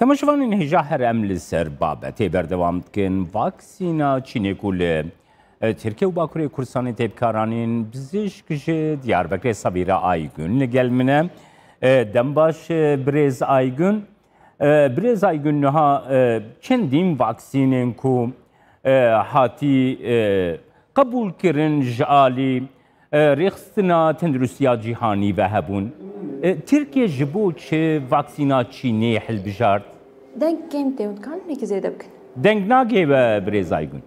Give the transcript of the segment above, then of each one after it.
تماشاوان هجا هر امل سر بابت بردوام کن واکسینا چینه کل ترکیه و باکوری کردستان تبکارانین بزیش کشه دیاربکر صبیره آیگون لگل منه دنباش برز آیگون نها چندین واکسینین کو هاتی قبول کرن جالی رخصتنا تندرستیا جهانی و هبون ترکیه جبو چه واکسینا چینی حل بجارد؟ دنگ کم تیوند کن نیکی زیده بکن دنگ ناگه برز آیگون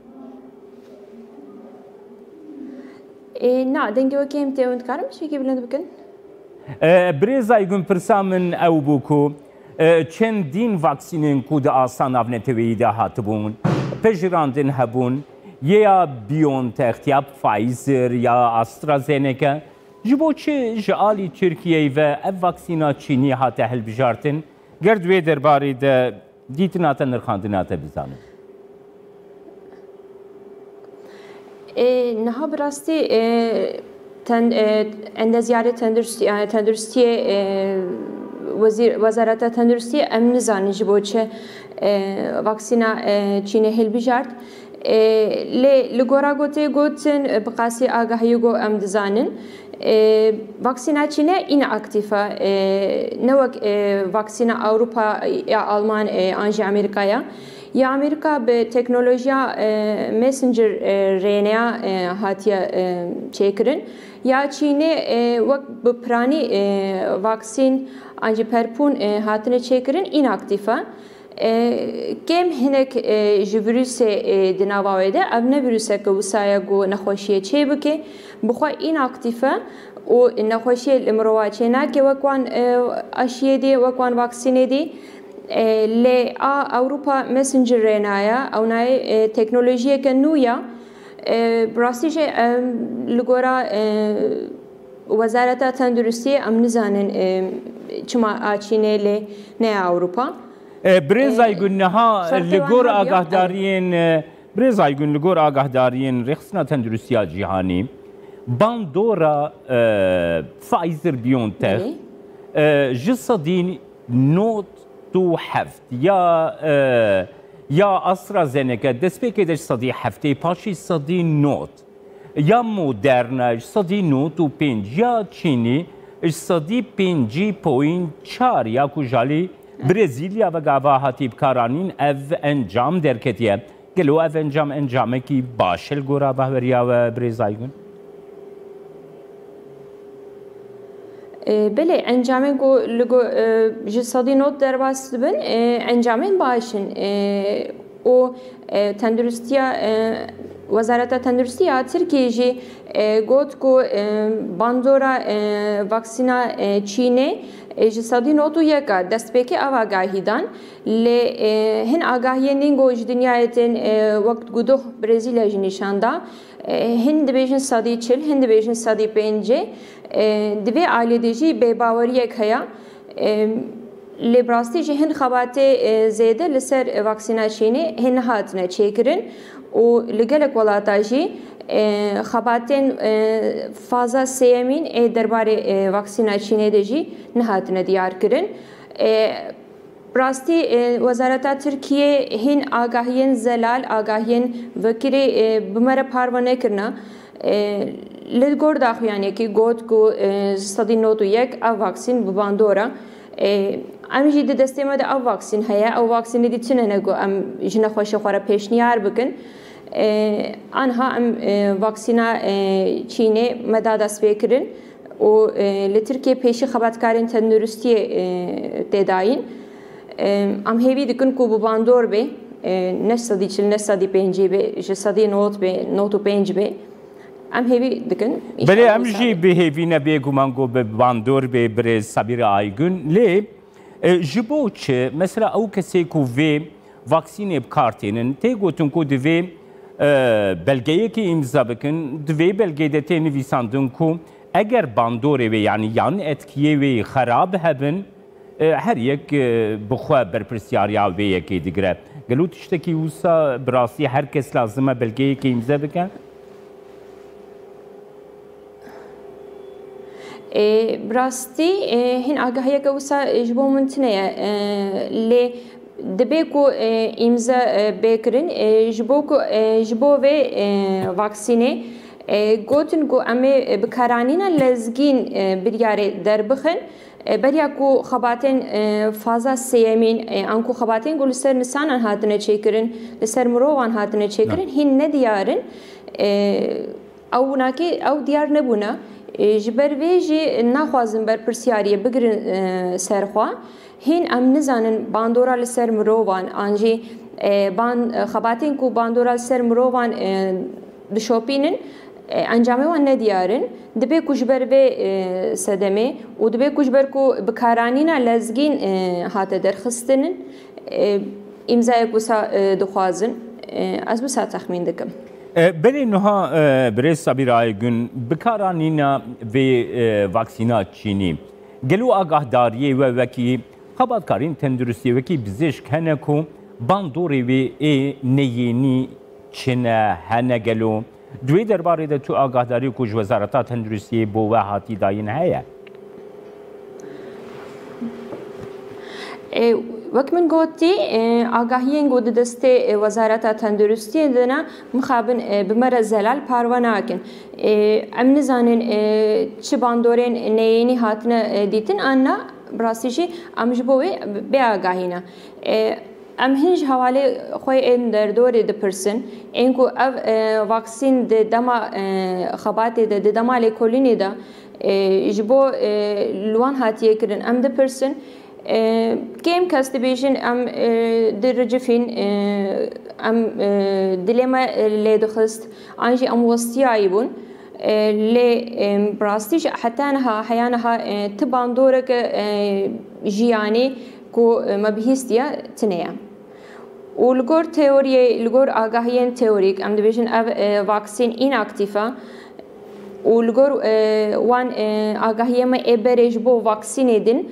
نه دنگی و کم تیوند کارم شکی بلند بکن برز آیگون پرسامن او بوکو چندین واکسینین کو ده آسان آفنتوی ده هاتبون پجراندن هبون یا بیونتخ یا فایزر یا آسترازینکا جبو چه جالی ترکیه و اف واکسینا چینی هاته هل بجارتن گردوی درباری ده دیتناتا نرخاندناتا بزانم نها براستی اندازیار تندرستی وزارت تندرستی امن زانی جبو چه واکسینا چینی هل بجارت لگورا گوتن بقاسی آگاهی گو ام دزانن واکسینا چینه این اکتیفه نوک واکسینا اروپا یا آلمان آنجی امریکایا یا امریکا به تکنولوژیا مسنجر رینیا هاتیا چیکرن یا چینه وقت بپرانی واکسین آنجی پرپون هاتنه چیکرن این اکتیفه کم هنک جویروس دناوایده ابن ویروس که وسایع گو نخوشیه چه بکه بخوا این اکتیفه و نخوشیه المروچه نه که وکوان اشیاء دی وکوان واکسینه دی ل اروپا مسنجر رنایا او نای تکنولوژی که نویا براستیش لگورا وزارت تندرستی امن زانن چما آچینه ل نه اروپا برز آیگون نها لگور آگاهدارین رخصتنا تندرستیا جهانی باندورا فایزر بیونتخ جسدین نوت تو هفت یا آسترازینکا دسپیکی دش صدی هفته پاشی صدی نوت یا مدرنش صدی نوت و پنج یا چینی صدی پنجی پوین چار یا کجالی برزیلیا و گاوا هاتیب کارانین اف انجام درکتیه گلو اف انجامه کی باشل گورا بهوریا و برزایگون بله انجامه گو لگو جسدی نوت در باست بن انجامه باشن و تندرستیا وزارت تندرستی ترکیه جی گوت کو باندورا واکسینا چینه جسدی نوتو یکا دست پیکی آگاهی دان ل هن آگاهی نینگوش دنیایتن وقت گودو برزیل جنیشاندا هند بیشن صدی چل هند بیشن صدی پنجه دوی عالیدیجی به باوری کیا لبراستی جهن خبات زیاده لسر واکسینا چینه هن هاتنه چیکرن و لگلک ولاتاجی خباتن فازا سیمین درباره واکسینا چینه دجی نهاتنه دیار کرن براستی وزارت ترکیه هن آگاهین زلال آگاهین وکری بمر پروانه کرنا لگور داخویانی که گوت کو صدی نوتو یک او واکسین بباندورا ام جی دسته مده او واکسین هیا او واکسین دی چنه نگو ام جنه خوش خوره پیشنیار بکن آنها ام واکسینا چینه مداد دست بکرن و لترکیه پیشی خبرکارین تندرستی تداین ام هیوی دکن کو بباندور به نصدی چل نصدی پنجی به جسدی نوت به نوتو پنج به ام هیوی دکن بله ام جی به هیوی نبیگو منگو به باندور به برز صبیر آیگون لی جبو چه مثلا او کسی کو وی واکسین بکارتینن تی گوتن کو دوی belgeyi ki imza bakın, dve belgede tenivîsandın ku eğer bandorê ve yani yan etkiye ve xerab hebin her yek bixwe berpirsyariya vê yekê digire. Gelo tiştekî wisa bi rastî herkes lazim e belgeyekê imza bike? براستی هن آگاهی که وسا جبو منتنه لی دبی کو امضا بکرین جبو و واکسینه گوتن کو امی بکارانینا لزگین بریاره در بخن بریا کو خباتن فازا سیمین انکو خباتن گل سر نسان هاتنه چیکرین لسر مروان هاتنه چیکرین هین ندیارن او ناکی او دیار نبونا جبر ویجی نخوازن بر پرسیاریه بگرن سرخوا هین ام نزانن باندورا لسر مروان آنجی خباتن کو باندورا لسر مروان دشوپینن انجامه وان ندیارن دبی کجبر به صدمه و دبی کجبر کو بکارانینا لزگین هات درخستنن امضای کوسا دخوازن از بسا تخمین دکم بله نها برای صبیر آیگون بکارانینا و واکسینا چینی گلو آگاهداری و وکی خبرکارین تندرستی وکی بزشک هنه کو باندوری و نیینی چنه هنه گلو دوی درباره ده تو آگاهداری کج وزارت تندرستی بو و هاتی داین هیا وقت من گوتی آگاهیان گود دسته وزارت تندرستی دنا مخابن بمر زلال پرواناکن امن زانن چه باندورن نیینی هاتنه دیتن آنها براسیشی امجبوی به آگاهینا ام هنج حواله خوی این در دوره دپرسن اینکو او واکسین د دما خبات د دما لیکولینی دا جبو لوان هاتیه کرن ام دپرسن کم کست بیشن ام درجفین ام دلما لیدخست آنجی ام وستیایی بون لی براستیش حتی انها حیانها تبان دورک جیانی کو مبهیستیا تنیا ولگور تئوری لگور آگاهیان تئوریک ام دیویژن او واکسین این اکتیفا ولگور وان آگاهیم ابرج بو واکسین دین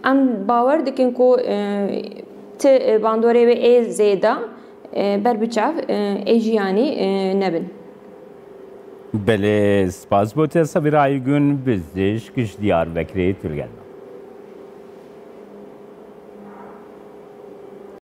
ام باور دکن کو ت باندوره و ای زیدا بر بچاف ایجیانی نبن بله سپاس بوده صبیر آیگون بزدش کش دیار بکری ترگن